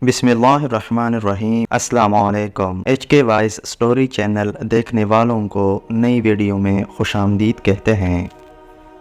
بسم اللہ الرحمن الرحیم۔ السلام علیکم۔ ایچ کے وائس سٹوری چینل دیکھنے والوں کو نئی ویڈیو میں خوش آمدید کہتے ہیں۔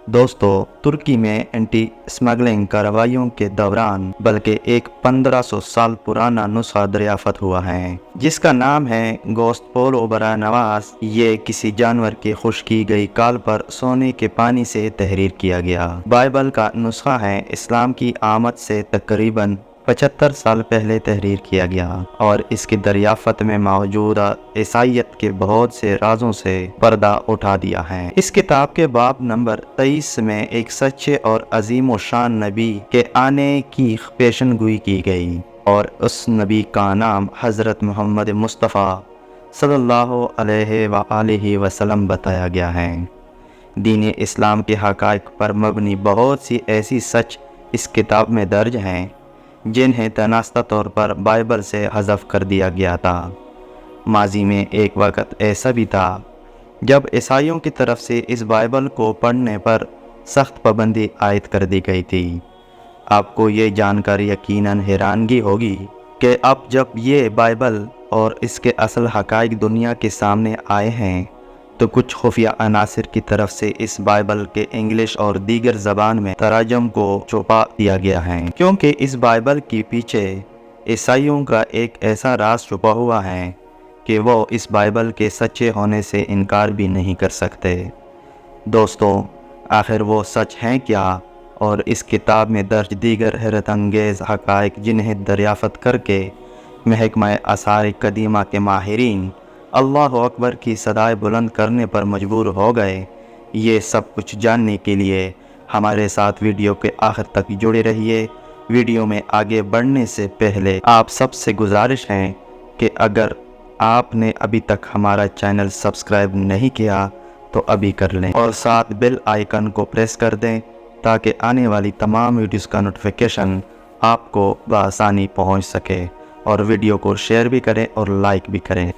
دوستو، ترکی میں اینٹی اسمگلنگ کارروائیوں کے دوران بلکہ ایک 1500 سال پرانا نسخہ دریافت ہوا ہے جس کا نام ہے گوشت پولو برا نواز۔ یہ کسی جانور کی خشک کی گئی کال پر سونے کے پانی سے تحریر کیا گیا بائبل کا نسخہ ہے۔ اسلام کی آمد سے تقریباً 75 سال پہلے تحریر کیا گیا اور اس کی دریافت میں موجودہ عیسائیت کے بہت سے رازوں سے پردہ اٹھا دیا ہے۔ اس کتاب کے باب نمبر 23 میں ایک سچے اور عظیم و شان نبی کے آنے کی پیشن گوئی کی گئی اور اس نبی کا نام حضرت محمد مصطفیٰ صلی اللہ علیہ وآلہ وسلم بتایا گیا ہے۔ دین اسلام کے حقائق پر مبنی بہت سی ایسی سچ اس کتاب میں درج ہیں جنہیں تناستی طور پر بائبل سے حذف کر دیا گیا تھا۔ ماضی میں ایک وقت ایسا بھی تھا جب عیسائیوں کی طرف سے اس بائبل کو پڑھنے پر سخت پابندی عائد کر دی گئی تھی۔ آپ کو یہ جان کر یقیناً حیرانگی ہوگی کہ اب جب یہ بائبل اور اس کے اصل حقائق دنیا کے سامنے آئے ہیں تو کچھ خفیہ عناصر کی طرف سے اس بائبل کے انگلش اور دیگر زبان میں تراجم کو چھپا دیا گیا ہے، کیونکہ اس بائبل کے پیچھے عیسائیوں کا ایک ایسا راز چھپا ہوا ہے کہ وہ اس بائبل کے سچے ہونے سے انکار بھی نہیں کر سکتے۔ دوستو، آخر وہ سچ ہیں کیا؟ اور اس کتاب میں درج دیگر حیرت انگیز حقائق جنہیں دریافت کر کے محکمہ آثار قدیمہ کے ماہرین اللہ اکبر کی صدائے بلند کرنے پر مجبور ہو گئے، یہ سب کچھ جاننے کے لیے ہمارے ساتھ ویڈیو کے آخر تک جڑے رہیے۔ ویڈیو میں آگے بڑھنے سے پہلے آپ سب سے گزارش ہے کہ اگر آپ نے ابھی تک ہمارا چینل سبسکرائب نہیں کیا تو ابھی کر لیں اور ساتھ بیل آئیکن کو پریس کر دیں تاکہ آنے والی تمام ویڈیوز کا نوٹیفیکیشن آپ کو بآسانی پہنچ سکے، اور ویڈیو کو شیئر بھی کریں اور لائک بھی کریں۔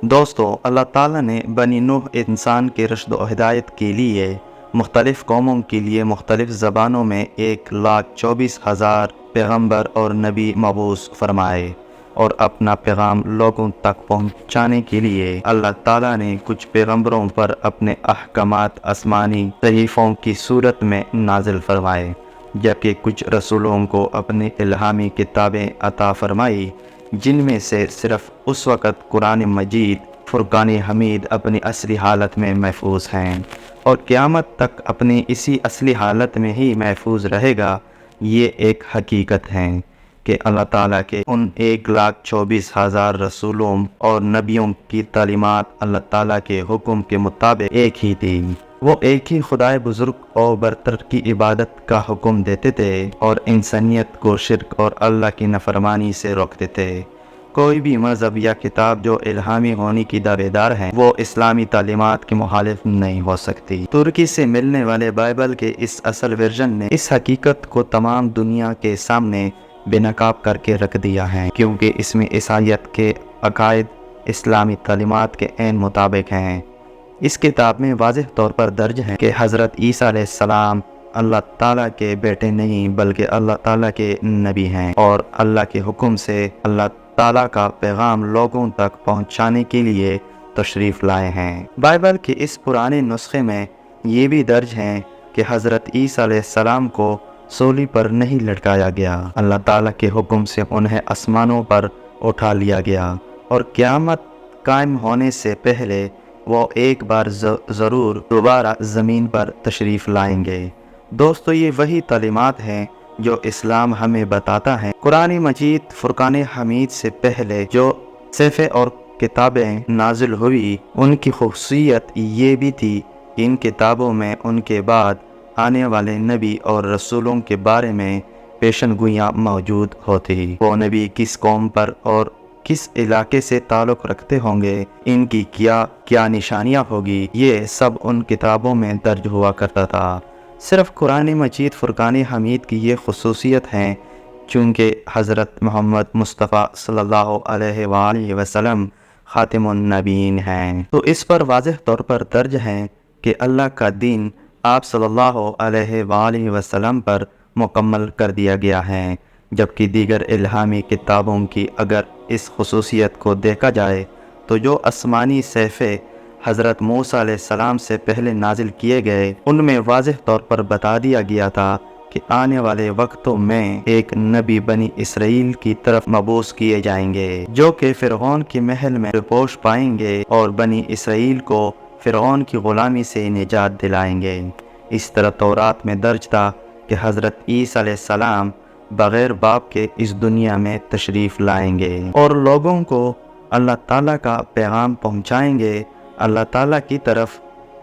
دوستو، اللہ تعالیٰ نے بنی نوح انسان کے رشد و ہدایت کے لیے مختلف قوموں کے لیے مختلف زبانوں میں 1,24,000 پیغمبر اور نبی مبعوث فرمائے، اور اپنا پیغام لوگوں تک پہنچانے کے لیے اللہ تعالیٰ نے کچھ پیغمبروں پر اپنے احکامات آسمانی صحیفوں کی صورت میں نازل فرمائے، جبکہ کچھ رسولوں کو اپنی الہامی کتابیں عطا فرمائی، جن میں سے صرف اس وقت قرآن مجید فرقان حمید اپنی اصلی حالت میں محفوظ ہیں اور قیامت تک اپنی اسی اصلی حالت میں ہی محفوظ رہے گا۔ یہ ایک حقیقت ہے کہ اللہ تعالیٰ کے ان 1,24,000 رسولوں اور نبیوں کی تعلیمات اللہ تعالیٰ کے حکم کے مطابق ایک ہی تھی۔ وہ ایک ہی خدائے بزرگ اور برتر کی عبادت کا حکم دیتے تھے اور انسانیت کو شرک اور اللہ کی نافرمانی سے روکتے تھے۔ کوئی بھی مذہب یا کتاب جو الہامی ہونے کی دعویدار ہے وہ اسلامی تعلیمات کے مخالف نہیں ہو سکتی۔ ترکی سے ملنے والے بائبل کے اس اصل ورژن نے اس حقیقت کو تمام دنیا کے سامنے بے نقاب کر کے رکھ دیا ہے، کیونکہ اس میں عیسائیت کے عقائد اسلامی تعلیمات کے عین مطابق ہیں۔ اس کتاب میں واضح طور پر درج ہے کہ حضرت عیسیٰ علیہ السلام اللہ تعالیٰ کے بیٹے نہیں بلکہ اللہ تعالیٰ کے نبی ہیں، اور اللہ کے حکم سے اللہ تعالیٰ کا پیغام لوگوں تک پہنچانے کے لیے تشریف لائے ہیں۔ بائبل کے اس پرانے نسخے میں یہ بھی درج ہے کہ حضرت عیسیٰ علیہ السلام کو سولی پر نہیں لٹکایا گیا، اللہ تعالیٰ کے حکم سے انہیں آسمانوں پر اٹھا لیا گیا، اور قیامت قائم ہونے سے پہلے وہ ایک بار ضرور دوبارہ زمین پر تشریف لائیں گے۔ دوستو، یہ وہی تعلیمات ہیں جو اسلام ہمیں بتاتا ہے۔ قرآن مجید فرقان حمید سے پہلے جو صحیفے اور کتابیں نازل ہوئی، ان کی خصوصیت یہ بھی تھی کہ ان کتابوں میں ان کے بعد آنے والے نبی اور رسولوں کے بارے میں پیشن گوئیاں موجود ہوتی۔ وہ نبی کس قوم پر اور کس علاقے سے تعلق رکھتے ہوں گے، ان کی کیا نشانیاں ہوگی، یہ سب ان کتابوں میں درج ہوا کرتا تھا۔ صرف قرآن مجید فرقان حمید کی یہ خصوصیت ہے چونکہ حضرت محمد مصطفیٰ صلی اللہ علیہ وآلہ وسلم خاتم النبیین ہیں، تو اس پر واضح طور پر درج ہے کہ اللہ کا دین آپ صلی اللہ علیہ وآلہ وسلم پر مکمل کر دیا گیا ہے۔ जबकि दीगर इल्हामी किताबों की अगर इस खसूसियत को देखा जाए तो जो आसमानी सहफ़े हज़रत मूसा अलैहिस्सलाम से पहले नाजिल किए गए उनमें वाज़ेह तौर पर बता दिया गया था कि आने वाले वक्तों में एक नबी बनी इसराइल की तरफ मबूस किए जाएंगे जो कि फ़िरऔन के महल में रिपोश पाएंगे और बनी इसराइल को फ़िरऔन की ग़ुलामी से निजात दिलाएंगे। इस तरह तौरात में दर्ज था कि हज़रत ईसा अलैहिस्सलाम बग़ैर बाप के इस दुनिया में तशरीफ़ लाएंगे और लोगों को अल्लाह ताला का पैगाम पहुँचाएंगे। अल्लाह ताला की तरफ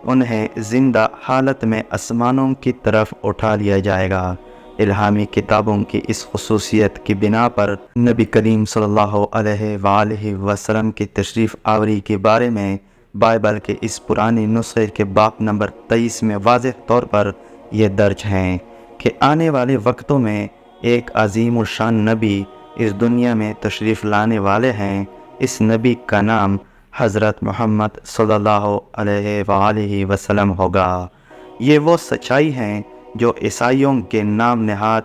उन्हें ज़िंदा हालत में आसमानों की तरफ उठा लिया जाएगा। इल्हामी किताबों की इस खसूसियत की बिना पर नबी करीम सल्लल्लाहु अलैहि वसल्लम की तशरीफ़ आवरी के बारे में बाइबल के इस पुराने नुस्खे के बाब नंबर 23 में वाज़ेह तौर पर यह दर्ज हैं कि आने वाले वक्तों में एक अजीम शान नबी इस दुनिया में तशरीफ़ लाने वाले हैं। इस नबी का नाम हज़रत मोहम्मद सल्लल्लाहु अलैहि वसल्लम होगा। ये वो सच्चाई हैं जो ईसाइयों के नाम नहाद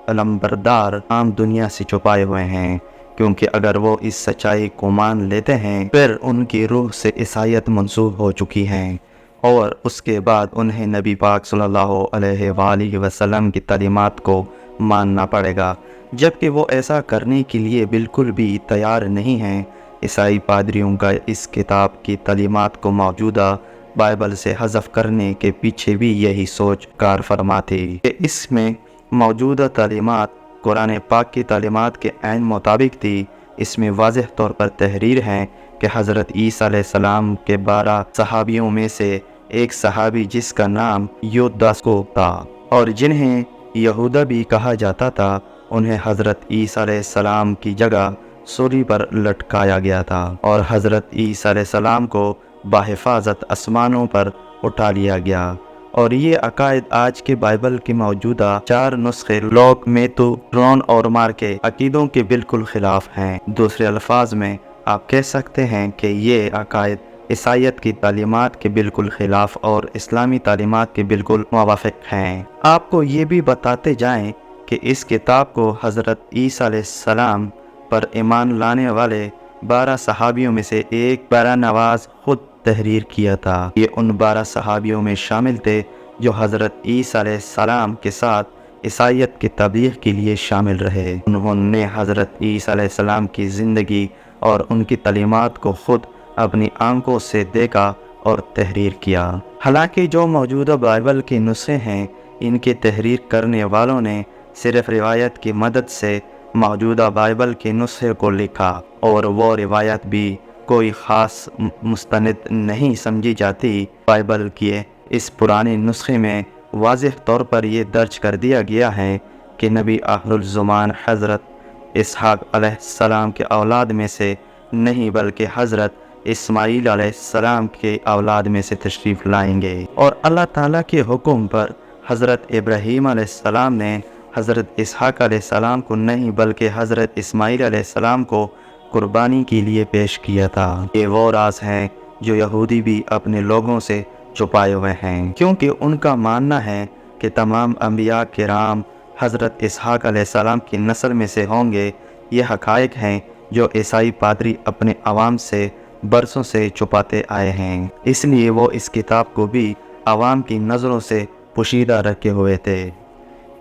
अलम्बरदार आम दुनिया से छुपाए हुए हैं, क्योंकि अगर वो इस सच्चाई को मान लेते हैं फिर उनकी रूह से ईसाइयत मंसूब हो चुकी है और उसके बाद उन्हें नबी पाक सल्लल्लाहु अलैहि वसल्लम की तालीमात को मानना पड़ेगा, जबकि वो ऐसा करने के लिए बिल्कुल भी तैयार नहीं हैं। ईसाई पादरियों का इस किताब की तालीमात को मौजूदा बाइबल से हज़फ करने के पीछे भी यही सोच कार फरमा थी कि इसमें मौजूदा तालीमात कुरान पाक की तालीमात के ऐन मुताबिक थी। इसमें वाज़ेह तौर पर तहरीर है कि हज़रत ईसा अलैहिस्सलाम के 12 सहाबियों में से एक सहाबी जिसका नाम यूदास को था और जिन्हें यहूदा भी कहा जाता था, उन्हें हज़रत ईसा अलैहिस्सलाम की जगह सूली पर लटकाया गया था और हज़रत ईसा अलैहिस्सलाम को बाहिफाजत आसमानों पर उठा लिया गया। और ये अकायद आज के बाइबल के मौजूदा 4 नुस्खे लॉक मेथु ड्रॉन और मार के अकीदों के बिल्कुल ख़िलाफ़ हैं। दूसरे अल्फाज में आप कह सकते हैं कि ये अकायद ईसाइयत की तालीमात के बिल्कुल ख़िलाफ़ और इस्लामी तालीमात के बिल्कुल मुवाफ़िक हैं। आपको ये भी बताते जाएं कि इस किताब को हज़रत ईसा अलैहिस्सलाम पर ईमान लाने वाले 12 सहाबियों में से एक बारा नवाज खुद तहरीर किया था। ये उन 12 सहाबियों में शामिल थे जो हज़रत ईसा अलैहिस्सलाम के साथ ईसाइयत की तबलीग के लिए शामिल रहे। उन्होंने हज़रत ईसा अलैहिस्सलाम की ज़िंदगी और उनकी तालीमात को खुद अपनी आंखों से देखा और तहरीर किया। हालांकि जो मौजूदा बाइबल के नुस्खे हैं, इनके तहरीर करने वालों ने सिर्फ रिवायत की मदद से मौजूदा बाइबल के नुस्खे को लिखा और वो रिवायत भी कोई ख़ास मुस्तनद नहीं समझी जाती। बाइबल के इस पुराने नुस्खे में वाज़ेह तौर पर यह दर्ज कर दिया गया है कि नबी आखिरुल ज़मान हज़रत इसहाक़ अलैहिस्सलाम के औलाद में से नहीं बल्कि हज़रत इस्माईल अलैहिस्सलाम के औलाद में से तशरीफ़ लाएंगे और अल्लाह ताला के हुक्म पर हज़रत इब्राहीम अलैहिस्सलाम ने हज़रत इसहाक़ अलैहिस्सलाम को नहीं बल्कि हज़रत इस्माईल अलैहिस्सलाम को कुर्बानी के लिए पेश किया था। ये वो राज हैं जो यहूदी भी अपने लोगों से छुपाए हुए हैं, क्योंकि उनका मानना है कि तमाम अम्बिया किराम हज़रत इसहाक़ अलैहिस्सलाम की नस्ल में से होंगे। ये हक़ाइक़ हैं जो ईसाई पादरी अपने अवाम से बरसों से छुपाते आए हैं, इसलिए वो इस किताब को भी अवाम की नज़रों से पोशीदा रखे हुए थे,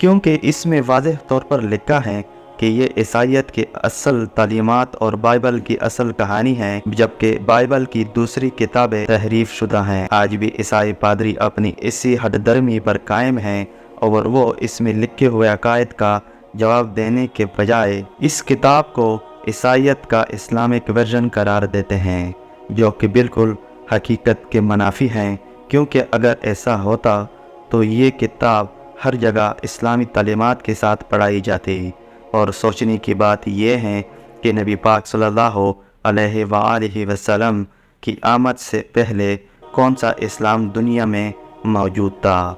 क्योंकि इसमें वाज़ेह तौर पर लिखा है कि ये ईसाइयत की असल तालीमात और बाइबल की असल कहानी है, जबकि बाइबल की दूसरी किताबें तहरीफ शुदा हैं। आज भी ईसाई पादरी अपनी इसी हददर्मी पर कायम हैं और वो इसमें लिखे हुए अकायद का जवाब देने के बजाय इस किताब को ईसाइयत का इस्लामिक वर्जन करार देते हैं, जो कि बिल्कुल हकीकत के मुनाफी हैं, क्योंकि अगर ऐसा होता तो ये किताब हर जगह इस्लामी तालीमात के साथ पढ़ाई जाती। और सोचने की बात यह है कि नबी पाक सल्लल्लाहु अलैहि वसल्लम की आमद से पहले कौन सा इस्लाम दुनिया में मौजूद था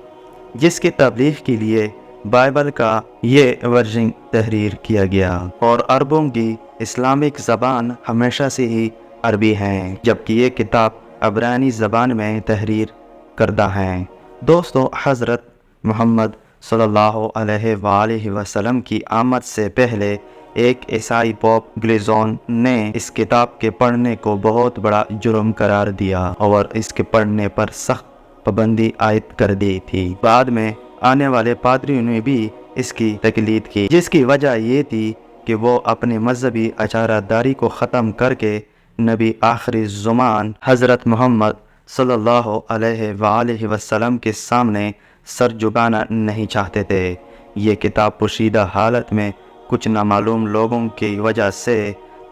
जिसकी तबलीग के लिए बाइबल का ये वर्जन तहरीर किया गया। और अरबों की इस्लामिक ज़बान हमेशा से ही अरबी है, जबकि ये किताब अब्रानी ज़बान में तहरीर करदा है। दोस्तों, हज़रत मोहम्मद सल्लल्लाहु अलैहि वसल्लम की आमद से पहले एक ईसाई पोप ग्लेजोन ने इस किताब के पढ़ने को बहुत बड़ा जुर्म करार दिया और इसके पढ़ने पर सख्त पाबंदी आयद कर दी थी। बाद में आने वाले पादरियों ने भी इसकी तकलीद की, जिसकी वजह ये थी कि वो अपने मजहबी अचारादारी को ख़त्म करके नबी आखिरी ज़ुमान हज़रत मोहम्मद सल्लल्लाहु अलैहि वसल्लम के सामने सर झुकाना नहीं चाहते थे। ये किताब पोशीदा हालत में कुछ नामालूम लोगों की वजह से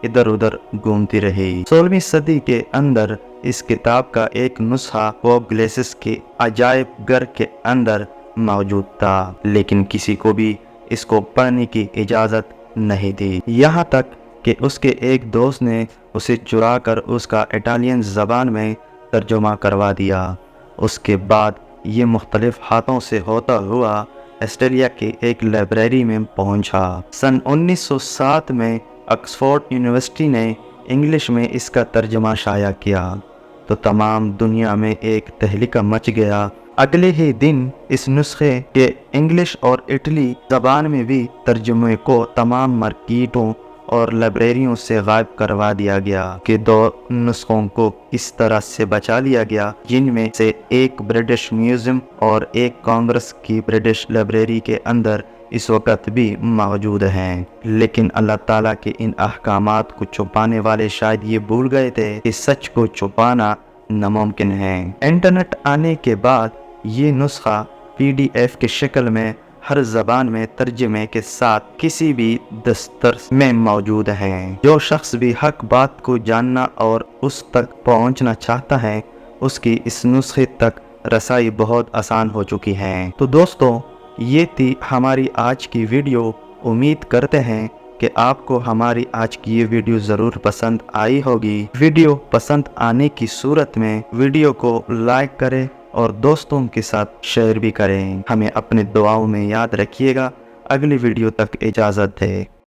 इधर उधर घूमती रही। 16वीं सदी के अंदर इस किताब का एक नुस्खा पोप ग्लेसिस के अजायब घर के अंदर मौजूद था, लेकिन किसी को भी इसको पढ़ने की इजाज़त नहीं थी। यहाँ तक कि उसके एक दोस्त ने उसे चुरा कर उसका इटालियन ज़बान में तर्जुमा करवा दिया। उसके बाद ये मुख्तलिफ हाथों से होता हुआ ऑस्ट्रेलिया की एक लाइब्रेरी में पहुंचा। सन 1907 में ऑक्सफोर्ड यूनिवर्सिटी ने इंग्लिश में इसका तर्जुमा शाया किया तो तमाम दुनिया में एक तहलीका मच गया। अगले ही दिन इस नुस्खे के इंग्लिश और इटली ज़बान में भी तर्जुमे को तमाम मार्केटों और लाइब्रेरियों से गायब करवा दिया गया कि 2 नुस्खों को इस तरह से बचा लिया गया, जिनमें से एक ब्रिटिश म्यूज़ियम और एक कांग्रेस की ब्रिटिश लाइब्रेरी के अंदर इस वक्त भी मौजूद हैं। लेकिन अल्लाह ताला के इन अहकामात को छुपाने वाले शायद ये भूल गए थे कि सच को छुपाना नामुमकिन है। इंटरनेट आने के बाद ये नुस्खा PDF की शक्ल में हर ज़बान में तर्जुमे के साथ किसी भी दस्तर में मौजूद है। जो शख्स भी हक बात को जानना और उस तक पहुंचना चाहता है, उसकी इस नुस्खे तक रसाई बहुत आसान हो चुकी है। तो दोस्तों, ये थी हमारी आज की वीडियो। उम्मीद करते हैं कि आपको हमारी आज की ये वीडियो ज़रूर पसंद आई होगी। वीडियो पसंद आने की सूरत में वीडियो को लाइक करें और दोस्तों के साथ शेयर भी करें। हमें अपने दुआओं में याद रखिएगा। अगली वीडियो तक इजाज़त है।